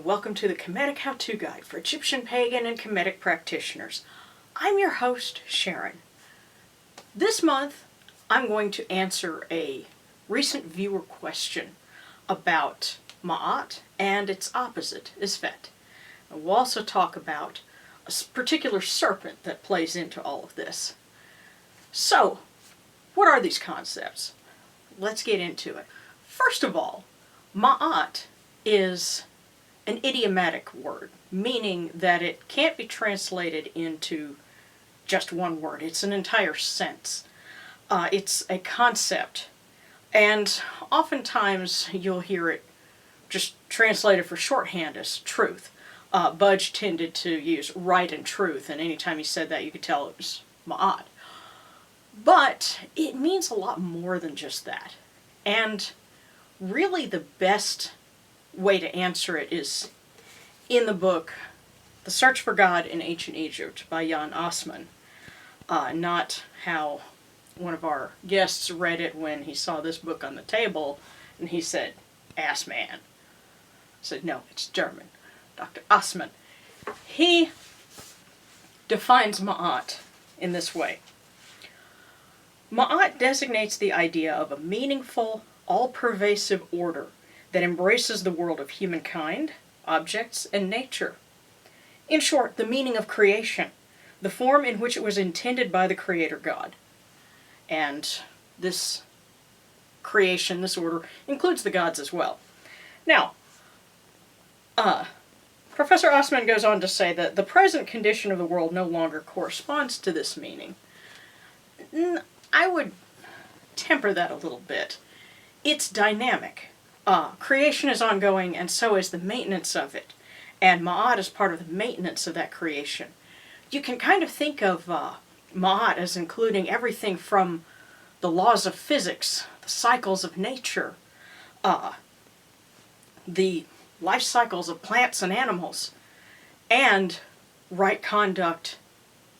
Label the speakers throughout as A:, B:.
A: and welcome to the Kemetic How-To Guide for Egyptian Pagan and Kemetic practitioners. I'm your host, Sharon. This month, I'm going to answer a recent viewer question about Ma'at and its opposite, Isfet. And we'll also talk about a particular serpent that plays into all of this. So, what are these concepts? Let's get into it. First of all, Ma'at is an idiomatic word, meaning that it can't be translated into just one word. It's an entire sense. It's a concept, and oftentimes you'll hear it just translated for shorthand as truth. Budge tended to use right and truth, and anytime he said that you could tell it was Ma'at. But it means a lot more than just that. And really the best way to answer it is in the book The Search for God in Ancient Egypt by Jan Assmann. Not how one of our guests read it when he saw this book on the table and he said, "Ass man." I said, no, it's German. Dr. Assmann. He defines Ma'at in this way. Ma'at designates the idea of a meaningful, all-pervasive order that embraces the world of humankind, objects, and nature. In short, the meaning of creation, the form in which it was intended by the Creator God. And this creation, this order, includes the gods as well. Now, Professor Assmann goes on to say that the present condition of the world no longer corresponds to this meaning. I would temper that a little bit. It's dynamic. Creation is ongoing, and so is the maintenance of it. And Ma'at is part of the maintenance of that creation. You can kind of think of Ma'at as including everything from the laws of physics, the cycles of nature, the life cycles of plants and animals, and right conduct,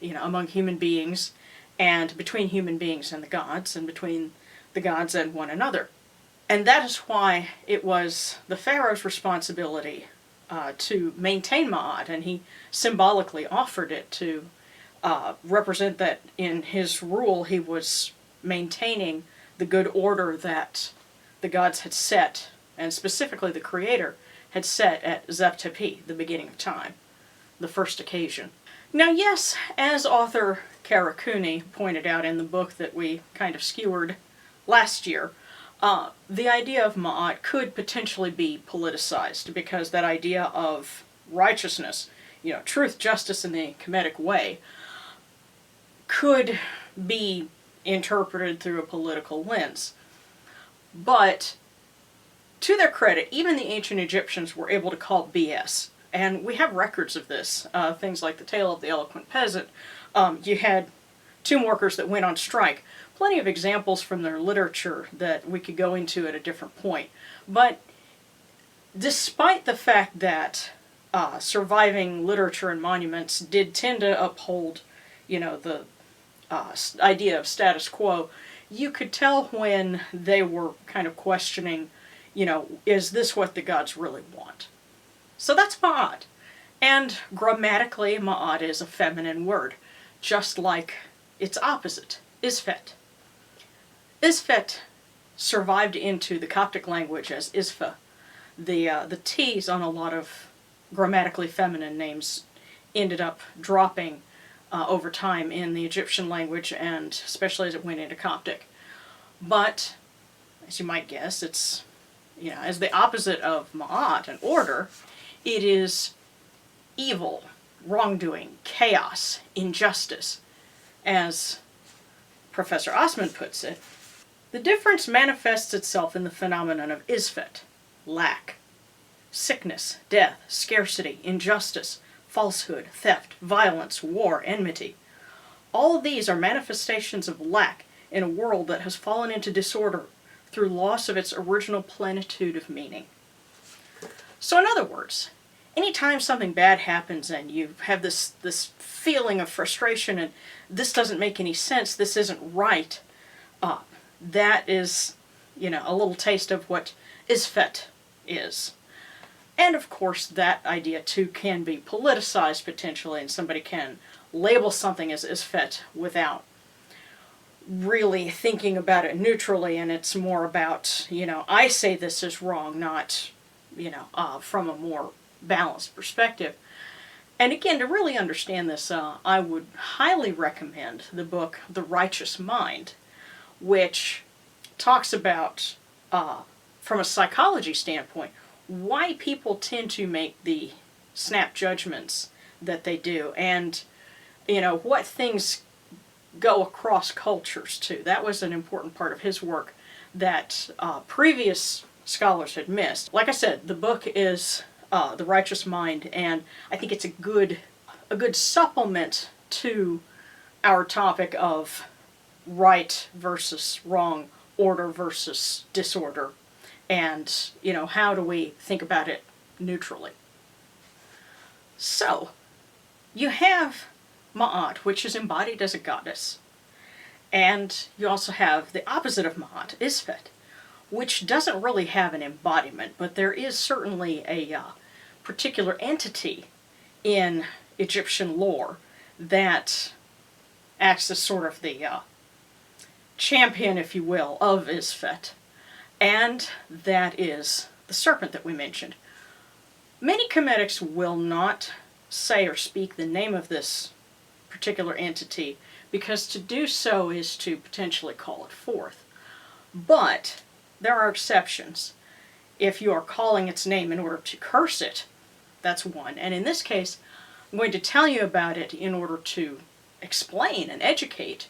A: among human beings, and between human beings and the gods, and between the gods and one another. And that is why it was the pharaoh's responsibility to maintain Ma'at, and he symbolically offered it to represent that in his rule he was maintaining the good order that the gods had set, and specifically the Creator had set at Zep-Tepi, the beginning of time, the first occasion. Now yes, as author Karakuni pointed out in the book that we kind of skewered last year, the idea of Ma'at could potentially be politicized, because that idea of righteousness, truth, justice in the Kemetic way, could be interpreted through a political lens. But, to their credit, even the ancient Egyptians were able to call BS. And we have records of this. Things like the Tale of the Eloquent Peasant. You had tomb workers that went on strike. Plenty of examples from their literature that we could go into at a different point. But despite the fact that surviving literature and monuments did tend to uphold, the idea of status quo, you could tell when they were kind of questioning, is this what the gods really want? So that's Ma'at. And grammatically, Ma'at is a feminine word, just like its opposite, Isfet. Isfet survived into the Coptic language as Isfa. The T's on a lot of grammatically feminine names ended up dropping over time in the Egyptian language, and especially as it went into Coptic. But, as you might guess, it's, as the opposite of Ma'at, an order, it is evil, wrongdoing, chaos, injustice. As Professor Assmann puts it, the difference manifests itself in the phenomenon of Isfet, lack, sickness, death, scarcity, injustice, falsehood, theft, violence, war, enmity. All of these are manifestations of lack in a world that has fallen into disorder through loss of its original plenitude of meaning. So in other words, anytime something bad happens and you have this feeling of frustration and this doesn't make any sense, this isn't right, that is, a little taste of what Isfet is. And of course that idea too can be politicized potentially, and somebody can label something as Isfet without really thinking about it neutrally, and it's more about, I say this is wrong, not, from a more balanced perspective. And again, to really understand this, I would highly recommend the book The Righteous Mind, which talks about, from a psychology standpoint, why people tend to make the snap judgments that they do, and, what things go across cultures too. That was an important part of his work that previous scholars had missed. Like I said, the book is The Righteous Mind, and I think it's a good supplement to our topic of right versus wrong, order versus disorder, and how do we think about it neutrally. So you have Ma'at, which is embodied as a goddess, and you also have the opposite of Ma'at, Isfet, which doesn't really have an embodiment, but there is certainly a particular entity in Egyptian lore that acts as sort of the champion, if you will, of Isfet, and that is the serpent that we mentioned. Many Kemetics will not say or speak the name of this particular entity, because to do so is to potentially call it forth. But there are exceptions. If you are calling its name in order to curse it, that's one. And in this case, I'm going to tell you about it in order to explain and educate,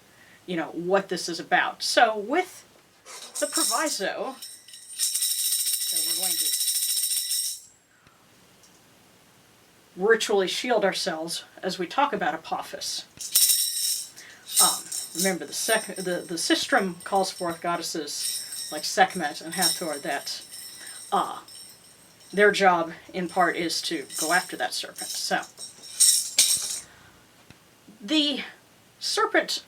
A: what this is about. So with the proviso that we're going to ritually shield ourselves as we talk about Apophis. Remember, the Sistrum calls forth goddesses like Sekhmet and Hathor that their job in part is to go after that serpent. So the serpent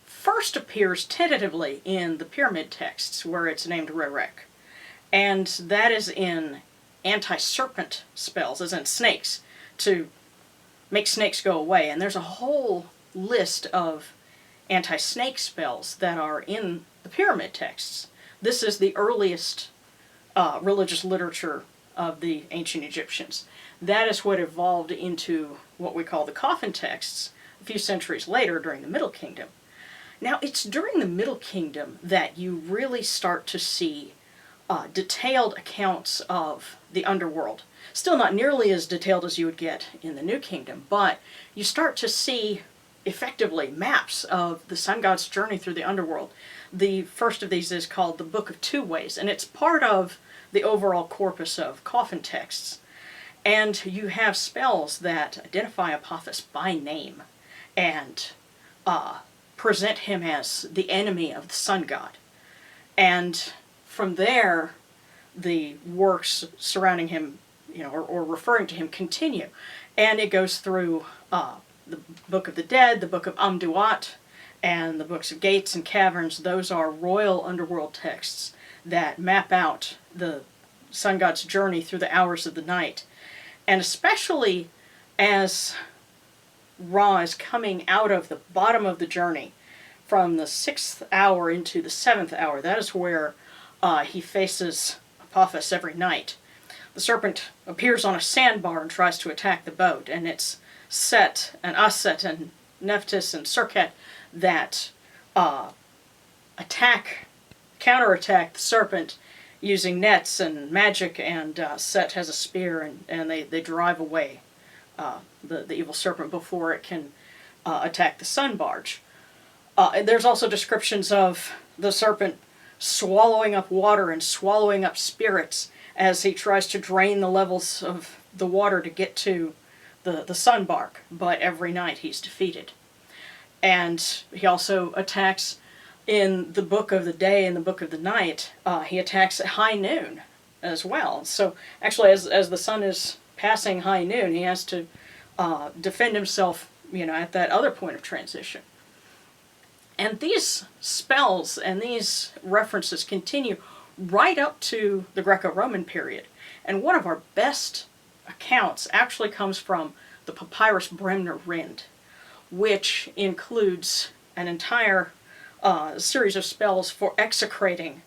A: first appears tentatively in the pyramid texts where it's named Rerek, and that is in anti-serpent spells, as in snakes, to make snakes go away. And there's a whole list of anti-snake spells that are in the pyramid texts. This is the earliest religious literature of the ancient Egyptians. That is what evolved into what we call the coffin texts a few centuries later during the Middle Kingdom. Now, it's during the Middle Kingdom that you really start to see detailed accounts of the underworld. Still not nearly as detailed as you would get in the New Kingdom, but you start to see effectively maps of the sun god's journey through the underworld. The first of these is called the Book of Two Ways, and it's part of the overall corpus of coffin texts. And you have spells that identify Apophis by name and present him as the enemy of the sun god. And from there, the works surrounding him, or referring to him, continue. And it goes through the Book of the Dead, the Book of Amduat, and the books of Gates and Caverns. Those are royal underworld texts that map out the sun god's journey through the hours of the night. And especially as Ra is coming out of the bottom of the journey from the 6th hour into the 7th hour, that is where he faces Apophis every night. The serpent appears on a sandbar and tries to attack the boat, and it's Set and Aset and Nephthys and Serket that counterattack the serpent using nets and magic, and Set has a spear, and they drive away the evil serpent before it can attack the sun barge. There's also descriptions of the serpent swallowing up water and swallowing up spirits as he tries to drain the levels of the water to get to the sun bark, but every night he's defeated. And he also attacks in the Book of the Day and the Book of the Night. He attacks at high noon as well. So actually, as the sun is passing high noon, he has to defend himself, at that other point of transition. And these spells and these references continue right up to the Greco-Roman period. And one of our best accounts actually comes from the Papyrus Bremner Rind, which includes an entire series of spells for execrating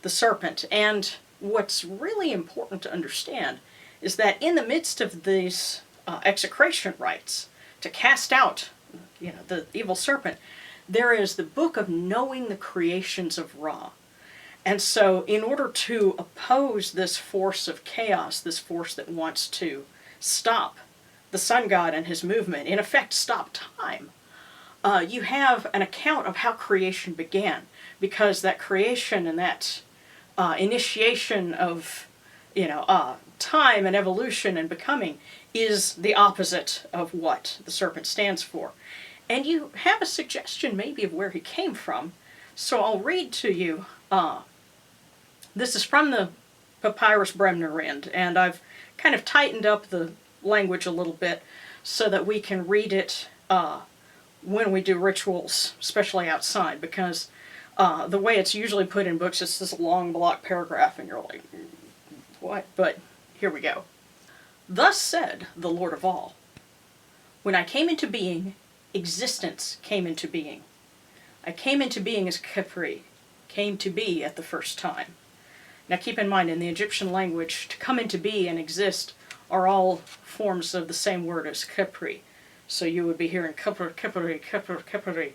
A: the serpent. And what's really important to understand is that in the midst of these execration rites, to cast out the evil serpent, there is the book of knowing the creations of Ra. And so in order to oppose this force of chaos, this force that wants to stop the sun god and his movement, in effect stop time, you have an account of how creation began, because that creation and that initiation of time and evolution and becoming is the opposite of what the serpent stands for. And you have a suggestion maybe of where he came from, so I'll read to you. This is from the Papyrus Bremner Rind, and I've kind of tightened up the language a little bit so that we can read it when we do rituals, especially outside, because the way it's usually put in books, it's this long block paragraph, and you're like, what? But here we go. Thus said the Lord of all, when I came into being, existence came into being. I came into being as Khepri, came to be at the first time. Now keep in mind, in the Egyptian language, to come into be and exist are all forms of the same word as Khepri. So you would be hearing Khepri, Khepri, Khepri, Khepri.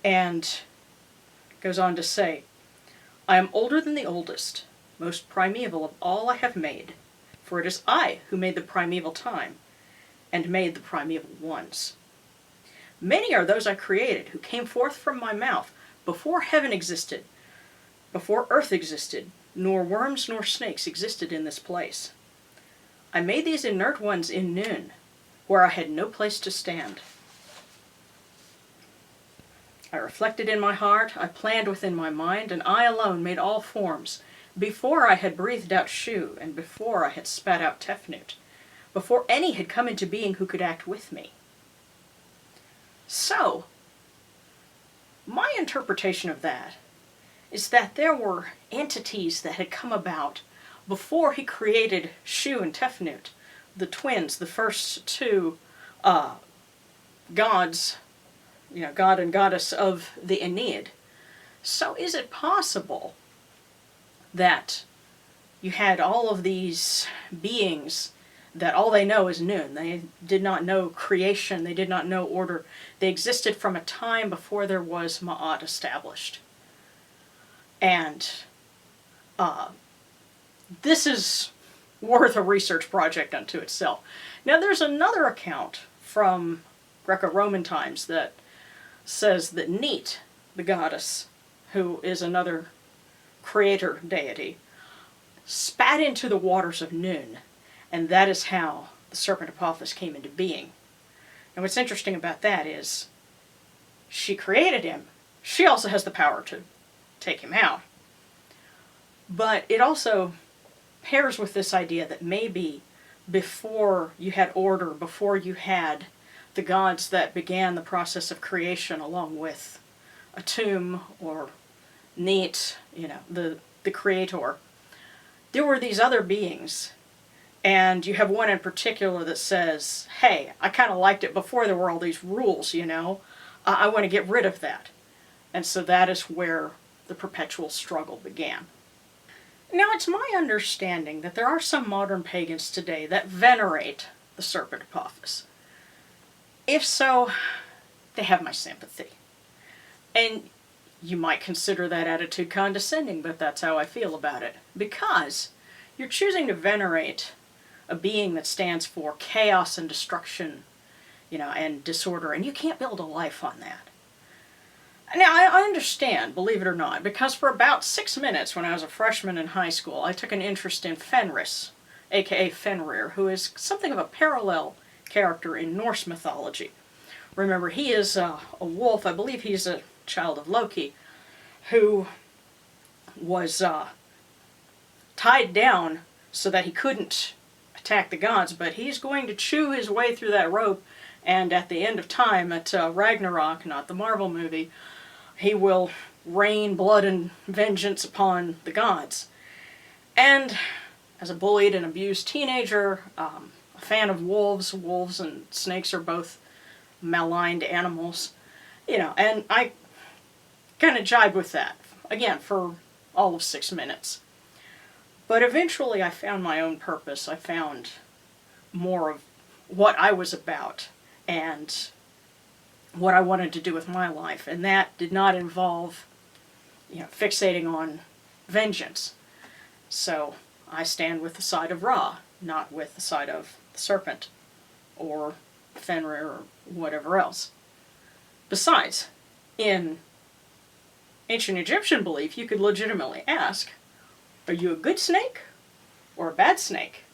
A: And goes on to say, I am older than the oldest, most primeval of all I have made, for it is I who made the primeval time, and made the primeval ones. Many are those I created, who came forth from my mouth, before heaven existed, before earth existed, nor worms nor snakes existed in this place. I made these inert ones in noon, where I had no place to stand. I reflected in my heart, I planned within my mind, and I alone made all forms, before I had breathed out Shu, and before I had spat out Tefnut, before any had come into being who could act with me. So, my interpretation of that is that there were entities that had come about before he created Shu and Tefnut, the twins, the first two gods, god and goddess of the Aeneid. So is it possible that you had all of these beings that all they know is noon? They did not know creation, they did not know order. They existed from a time before there was Ma'at established. And this is worth a research project unto itself. Now there's another account from Greco-Roman times that says that Neat, the goddess, who is another creator deity, spat into the waters of noon, and that is how the serpent Apophis came into being. And what's interesting about that is she created him. She also has the power to take him out. But it also pairs with this idea that maybe before you had order, before you had the gods that began the process of creation along with Atum or Neat, the creator, there were these other beings. And you have one in particular that says, hey, I kind of liked it before there were all these rules, I want to get rid of that. And so that is where the perpetual struggle began. Now, it's my understanding that there are some modern pagans today that venerate the serpent Apophis. If so, they have my sympathy. And you might consider that attitude condescending, but that's how I feel about it. Because you're choosing to venerate a being that stands for chaos and destruction, and disorder, and you can't build a life on that. Now, I understand, believe it or not, because for about 6 minutes when I was a freshman in high school, I took an interest in Fenris, aka Fenrir, who is something of a parallel character in Norse mythology. Remember, he is a wolf. I believe he's a child of Loki, who was tied down so that he couldn't attack the gods, but he's going to chew his way through that rope, and at the end of time, at Ragnarok, not the Marvel movie, he will rain blood and vengeance upon the gods. And as a bullied and abused teenager, a fan of wolves. Wolves and snakes are both maligned animals, you know, and I kind of jibed with that, again, for all of 6 minutes. But eventually I found my own purpose. I found more of what I was about and what I wanted to do with my life, and that did not involve, you know, fixating on vengeance. So I stand with the side of Ra, not with the side of the Serpent, or Fenrir, or whatever else. Besides, in ancient Egyptian belief, you could legitimately ask, are you a good snake or a bad snake?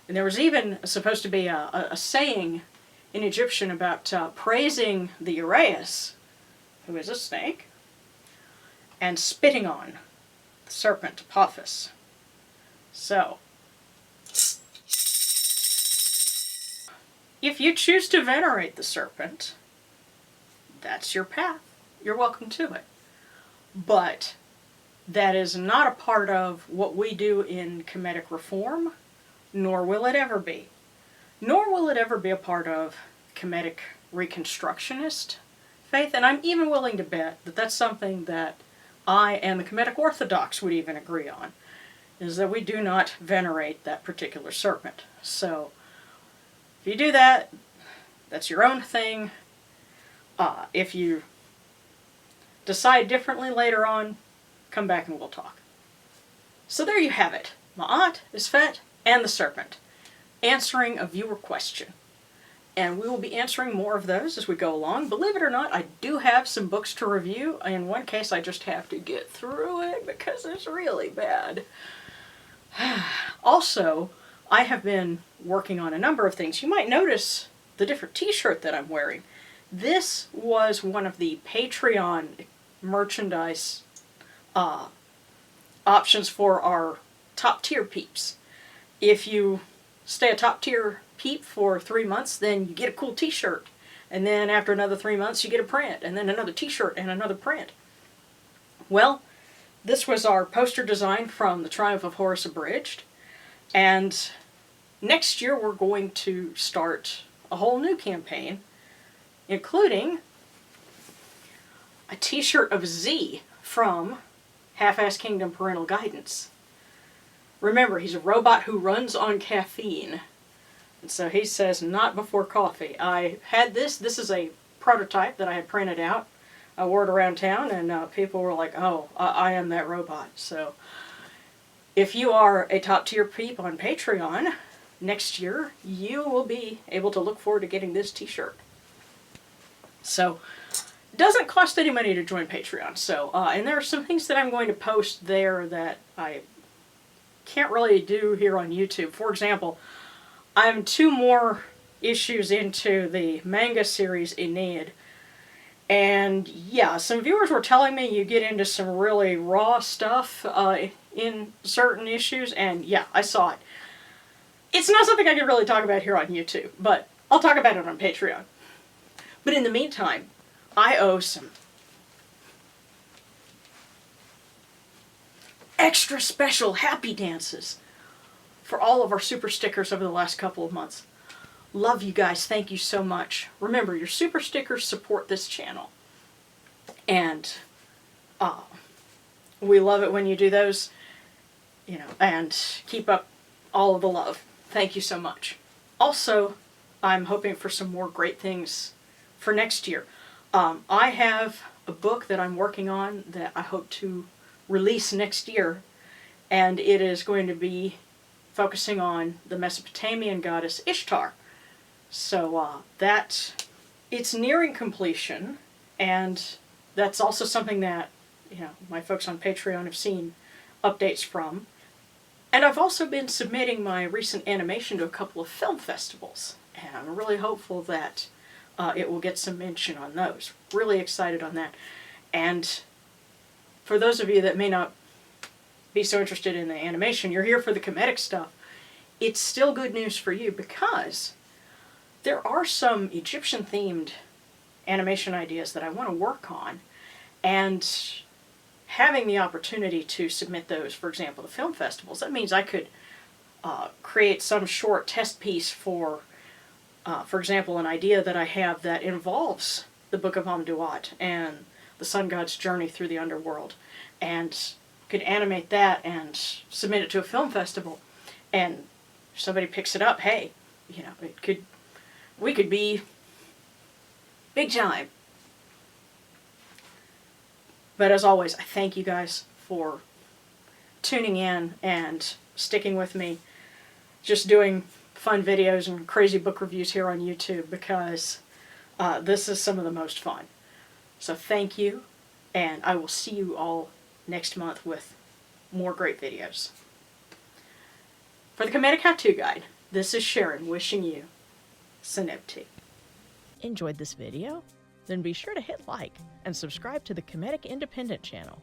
A: And there was even supposed to be a saying in Egyptian about praising the Uraeus, who is a snake, and spitting on the serpent Apophis. So, if you choose to venerate the serpent, that's your path. You're welcome to it. But that is not a part of what we do in Kemetic reform, nor will it ever be. Nor will it ever be a part of Kemetic Reconstructionist faith, and I'm even willing to bet that that's something that I and the Kemetic Orthodox would even agree on, is that we do not venerate that particular serpent. So, if you do that, that's your own thing. If you decide differently later on, come back and we'll talk. So there you have it. Ma'at, Isfet, and the Serpent, answering a viewer question. And we will be answering more of those as we go along. Believe it or not, I do have some books to review. In one case, I just have to get through it because it's really bad. Also, I have been working on a number of things. You might notice the different t-shirt that I'm wearing. This was one of the Patreon merchandise options for our top tier peeps. If you stay a top tier peep for 3 months, then you get a cool t-shirt. And then after another 3 months, you get a print. And then another t-shirt and another print. Well, this was our poster design from The Triumph of Horus Abridged. And next year we're going to start a whole new campaign, including a t-shirt of Z from Half-Ass Kingdom Parental Guidance. Remember, he's a robot who runs on caffeine. And so he says, not before coffee. I had this. This is a prototype that I had printed out. I wore it around town, and people were like, oh, I am that robot. So if you are a top-tier peep on Patreon, next year you will be able to look forward to getting this t-shirt. So it doesn't cost any money to join Patreon. So, and there are some things that I'm going to post there that I can't really do here on YouTube. For example, I'm 2 more issues into the manga series Aeneid. And yeah, some viewers were telling me you get into some really raw stuff in certain issues, and yeah, I saw it. It's not something I can really talk about here on YouTube, but I'll talk about it on Patreon. But in the meantime, I owe some extra special happy dances for all of our super stickers over the last couple of months. Love you guys. Thank you so much. Remember, your super stickers support this channel. And we love it when you do those, you know, and keep up all of the love. Thank you so much. Also, I'm hoping for some more great things for next year. I have a book that I'm working on that I hope to release next year, and it is going to be focusing on the Mesopotamian goddess Ishtar. So it's nearing completion, and that's also something that, you know, my folks on Patreon have seen updates from. And I've also been submitting my recent animation to a couple of film festivals, and I'm really hopeful that it will get some mention on those. Really excited on that. And for those of you that may not be so interested in the animation, you're here for the Kemetic stuff, it's still good news for you because there are some Egyptian-themed animation ideas that I want to work on, and having the opportunity to submit those, for example, to film festivals, that means I could create some short test piece for example, an idea that I have that involves the Book of Amduat and the sun god's journey through the underworld, and could animate that and submit it to a film festival, and if somebody picks it up, hey, you know, we could be big time. But as always, I thank you guys for tuning in and sticking with me, just doing fun videos and crazy book reviews here on YouTube, because this is some of the most fun. So thank you, and I will see you all next month with more great videos. For the Kemetic How-To Guide, this is Sharon wishing you Synepti.
B: Enjoyed this video? Then be sure to hit like and subscribe to the Kemetic Independent channel.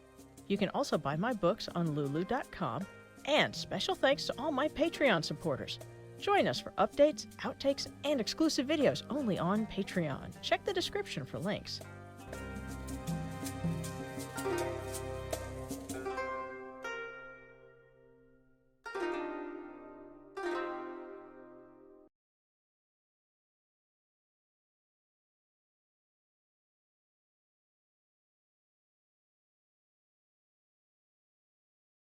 B: You can also buy my books on Lulu.com, and special thanks to all my Patreon supporters. Join us for updates, outtakes, and exclusive videos only on Patreon. Check the description for links.